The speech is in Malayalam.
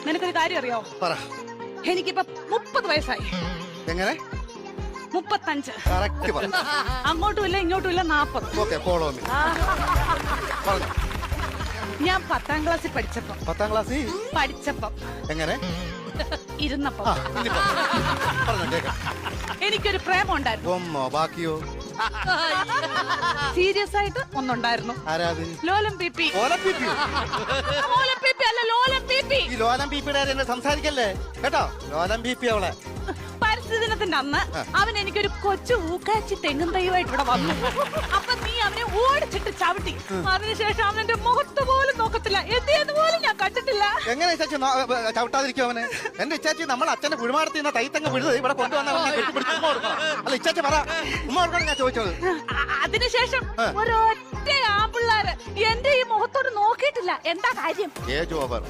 നിനക്കൊരു കാര്യം അറിയോ? പറ. എനിക്കിപ്പോ 30 വയസ്സായി. എങ്ങനെ? 35. കറക്റ്റ് പറ. അങ്ങോട്ടും ഇല്ല ഇങ്ങോട്ടും ഇല്ല 40. Okay, follow me. പറഞ്ഞോ. ഞാൻ 10ാം ക്ലാസ്സിൽ പഠിച്ചപ്പോ 10ാം ക്ലാസ്സിൽ എങ്ങനെ ഇരുന്നപ്പോ പറഞ്ഞോ കേക്കാം. എനിക്കൊരു പ്രേമം ഉണ്ടായിരുന്നു. ഒന്നോ ബാക്കിയോ? സീരിയസ് ആയിട്ട് ഒന്നുണ്ടായിരുന്നു. ആരാത്? ലോലം പിപി. ലോലം പിപിയോ? ലോലം പിപി അല്ല, ലോലം പിപി. ഈ ലോലം പിപിയുടെ കാര്യം സംസാരിക്കല്ലേ കേട്ടോ. ലോലം പിപി അവളെ. പരിസ്ഥിതി ദിനത്തിന്റെ അന്ന് അവൻ എനിക്കൊരു കൊച്ചു ഊക്കാച്ചി തെങ്ങും തൈയുമായിട്ട് ഇവിടെ വന്നു. അപ്പൊ നീ അവനെ ഓടിച്ചിട്ട് ചവിട്ടി. അതിനുശേഷം അവൻ എന്റെ മുഖത്ത് പോലും നോക്കത്തില്ല. എന്ത് പോലും ഞാൻ കണ്ടിട്ടില്ല. എങ്ങനെ ഇച്ചാച്ചി ചവിട്ടാതിരിക്കും അവന്? എന്റെ ഇച്ചാച്ചി നമ്മൾ അച്ഛന്റെ കുഴിമാടത്തിൽ നിന്ന് തൈത്തങ്ങ് വിഴുത് ഇവിടെ കൊണ്ടുവന്ന അല്ല ഇച്ചാച്ചി പറ. ഉമ്മ കൊടുക്കണം ഞാൻ ചോദിച്ചത്. അതിനുശേഷം ഒരൊറ്റ ആമ്പിള്ളാര് എന്റെ ഈ മുഖത്തോട് നോക്കിയിട്ടില്ല. എന്താ കാര്യം? Age over.